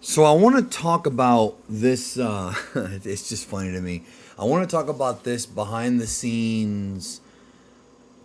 So I want to talk about this. It's just funny to me. I want to talk about this behind the scenes,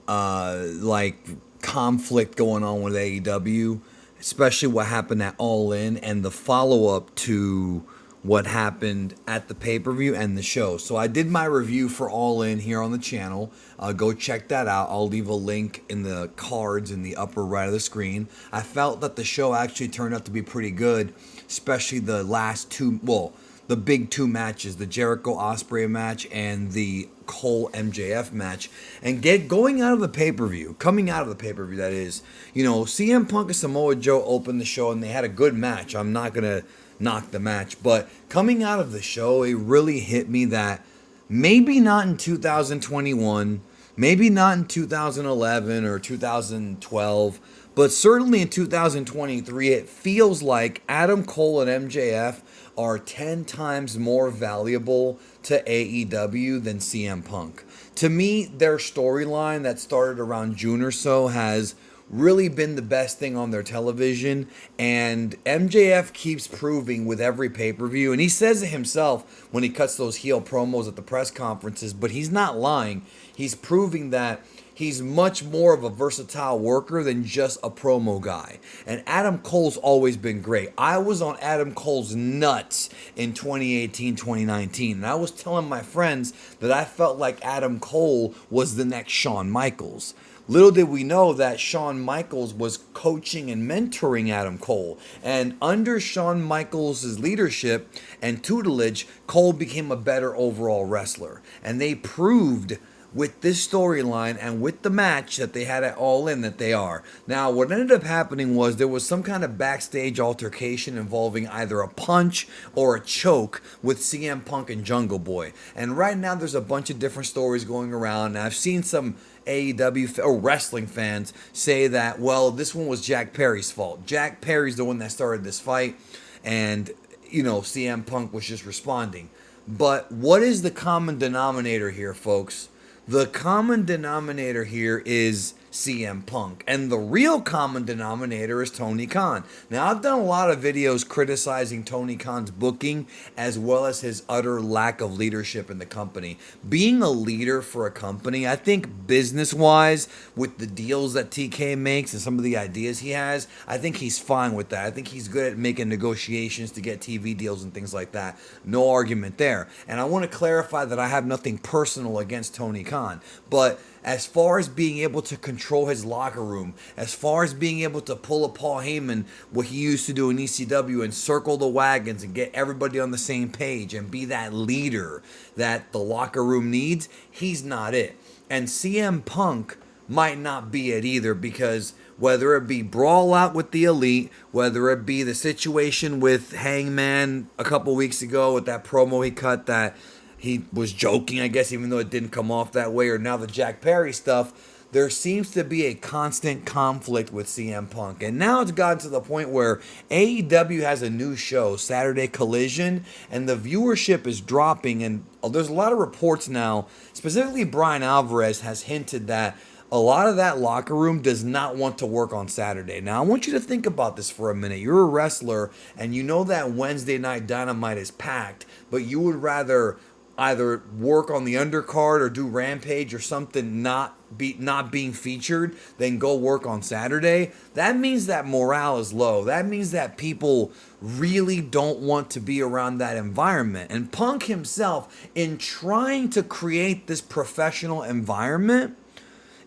like conflict going on with AEW, especially what happened at All In and the follow up to what happened at the pay per view and the show. So I did my review for All In here on the channel. Go check that out. I'll leave a link in the cards in the upper right of the screen. I felt that the show actually turned out to be pretty good, especially the last two. Well, the big two matches, the Jericho Osprey match and the Cole MJF match, and get going out of the pay per view, coming out of the pay per view. That is, CM Punk and Samoa Joe opened the show and they had a good match. I'm not gonna knock the match, but coming out of the show, it really hit me that maybe not in 2021, maybe not in 2011 or 2012, but certainly in 2023, it feels like Adam Cole and MJF are 10 times more valuable to AEW than CM Punk. To me, their storyline that started around June or so has really been the best thing on their television, and MJF keeps proving with every pay-per-view, and he says it himself when he cuts those heel promos at the press conferences, but he's not lying. He's proving that he's much more of a versatile worker than just a promo guy. And Adam Cole's always been great. I was on Adam Cole's nuts in 2018, 2019. And I was telling my friends that I felt like Adam Cole was the next Shawn Michaels. Little did we know that Shawn Michaels was coaching and mentoring Adam Cole. And under Shawn Michaels' leadership and tutelage, Cole became a better overall wrestler. And they proved with this storyline and with the match that they had at All In that they are. Now, what ended up happening was there was some kind of backstage altercation involving either a punch or a choke with CM Punk and Jungle Boy. And right now there's a bunch of different stories going around. And I've seen some AEW or wrestling fans say that, well, this one was Jack Perry's fault. Jack Perry's the one that started this fight, and CM Punk was just responding. But what is the common denominator here, folks? The common denominator here is CM Punk, and the real common denominator is Tony Khan. Now, I've done a lot of videos criticizing Tony Khan's booking as well as his utter lack of leadership in the company. Being a leader for a company, I think business-wise, with the deals that TK makes and some of the ideas he has, I think he's fine with that. I think he's good at making negotiations to get TV deals and things like that. No argument there. And I want to clarify that I have nothing personal against Tony Khan, but as far as being able to control his locker room, as far as being able to pull a Paul Heyman, what he used to do in ECW, and circle the wagons and get everybody on the same page and be that leader that the locker room needs, he's not it. And CM Punk might not be it either, because whether it be Brawl Out with the Elite, whether it be the situation with Hangman a couple weeks ago with that promo he cut that he was joking, I guess, even though it didn't come off that way, or now the Jack Perry stuff, there seems to be a constant conflict with CM Punk. And now it's gotten to the point where AEW has a new show, Saturday Collision, and the viewership is dropping. And there's a lot of reports now, specifically Brian Alvarez has hinted that a lot of that locker room does not want to work on Saturday. Now, I want you to think about this for a minute. You're a wrestler, and you know that Wednesday Night Dynamite is packed, but you would rather either work on the undercard or do Rampage or something not being featured than go work on Saturday. That means that morale is low. That means that people really don't want to be around that environment. And Punk himself, in trying to create this professional environment,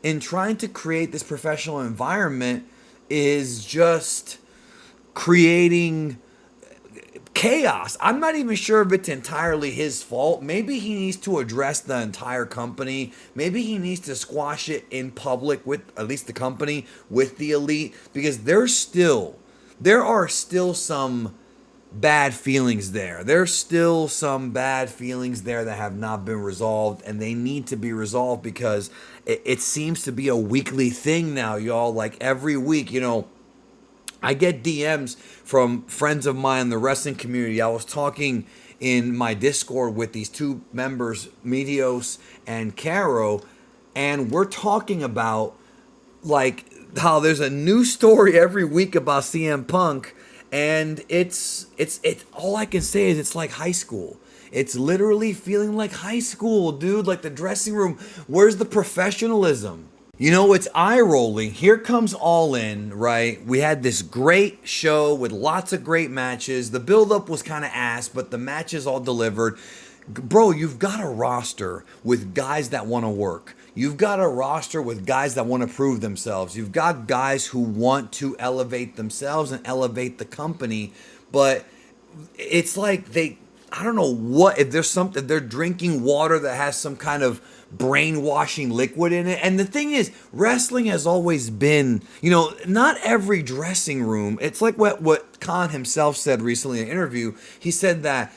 is just creating chaos. I'm not even sure if it's entirely his fault. Maybe he needs to address the entire company. Maybe he needs to squash it in public with at least the company, with the Elite, because there are still some bad feelings there. There's still some bad feelings there that have not been resolved, and they need to be resolved, because it seems to be a weekly thing now, y'all. Like every week, I get DMs from friends of mine in the wrestling community. I was talking in my Discord with these two members, Medios and Caro, and we're talking about like how there's a new story every week about CM Punk, And it's all I can say is it's like high school. It's literally feeling like high school, dude. Like the dressing room. Where's the professionalism? You know, it's eye rolling. Here comes All In, right? We had this great show with lots of great matches. The build up was kind of ass, but the matches all delivered. Bro, you've got a roster with guys that want to work. You've got a roster with guys that want to prove themselves. You've got guys who want to elevate themselves and elevate the company, but it's like I don't know what, if there's something, they're drinking water that has some kind of brainwashing liquid in it. And the thing is, wrestling has always been, not every dressing room. It's like what Khan himself said recently in an interview. He said that,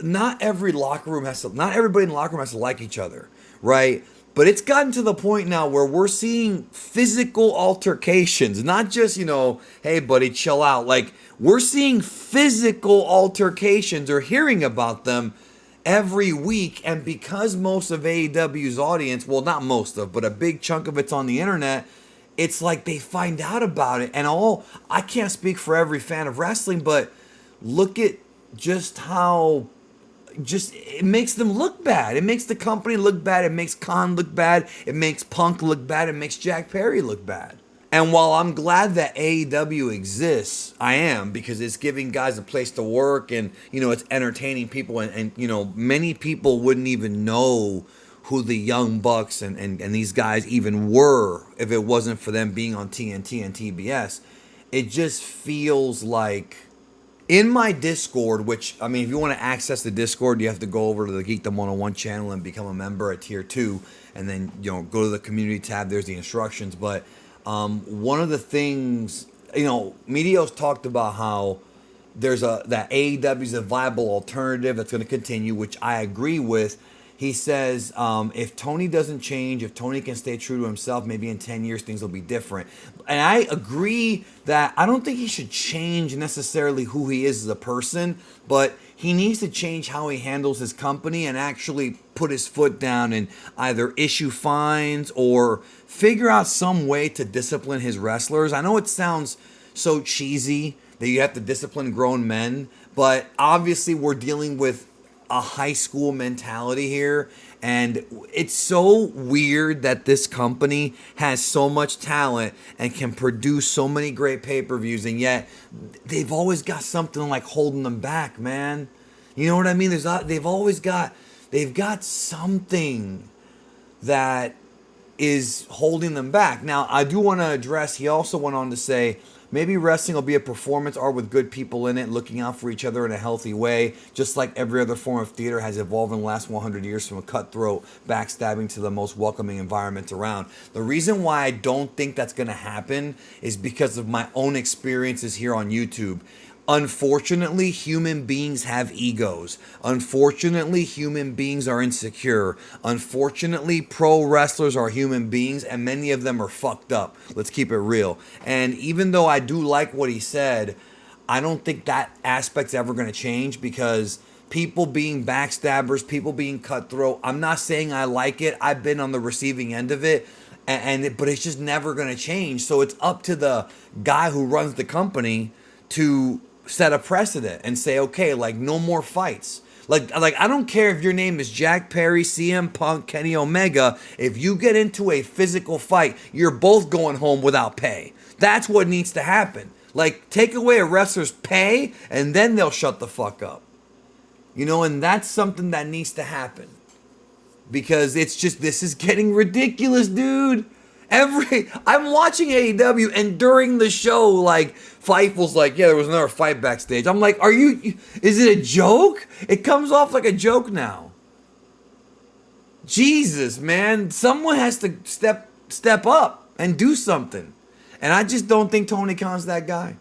not every locker room not everybody in the locker room has to like each other, right? But it's gotten to the point now where we're seeing physical altercations, not just, hey, buddy, chill out. Like, we're seeing physical altercations or hearing about them every week. And because most of AEW's audience, well, not most of, but a big chunk of it's on the internet, it's like they find out about it. And I can't speak for every fan of wrestling, but look at just how it makes them look bad. It makes the company look bad. It makes Khan look bad. It makes Punk look bad. It makes Jack Perry look bad. And while I'm glad that AEW exists, I am, because it's giving guys a place to work and, it's entertaining people. And many people wouldn't even know who the Young Bucks and these guys even were if it wasn't for them being on TNT and TBS. It just feels like, in my Discord, which, if you want to access the Discord, you have to go over to the Geekdom 101 channel and become a member at Tier 2. And then, go to the community tab. There's the instructions. But one of the things, Medios talked about how that AEW is a viable alternative that's going to continue, which I agree with. He says, if Tony doesn't change, if Tony can stay true to himself, maybe in 10 years things will be different. And I agree that I don't think he should change necessarily who he is as a person, but he needs to change how he handles his company and actually put his foot down and either issue fines or figure out some way to discipline his wrestlers. I know it sounds so cheesy that you have to discipline grown men, but obviously we're dealing with a high school mentality here, and it's so weird that this company has so much talent and can produce so many great pay-per-views, and yet they've always got something like holding them back, man. You know what I mean? They've got something that is holding them back. Now, I do want to address, he also went on to say, maybe wrestling will be a performance art with good people in it, looking out for each other in a healthy way, just like every other form of theater has evolved in the last 100 years from a cutthroat backstabbing to the most welcoming environment around. The reason why I don't think that's going to happen is because of my own experiences here on YouTube. Unfortunately, human beings have egos. Unfortunately, human beings are insecure. Unfortunately, pro wrestlers are human beings, and many of them are fucked up. Let's keep it real. And even though I do like what he said, I don't think that aspect's ever going to change, because people being backstabbers, people being cutthroat, I'm not saying I like it. I've been on the receiving end of it. But it's just never going to change. So it's up to the guy who runs the company to set a precedent and say, okay, like, no more fights. Like I don't care if your name is Jack Perry, CM Punk, Kenny Omega. If you get into a physical fight, you're both going home without pay. That's what needs to happen. Like, take away a wrestler's pay and then they'll shut the fuck up. And that's something that needs to happen. Because it's just, this is getting ridiculous, dude. I'm watching AEW, and during the show, like, Fightful's like, yeah, there was another fight backstage. I'm like, is it a joke? It comes off like a joke now. Jesus, man. Someone has to step up and do something. And I just don't think Tony Khan's that guy.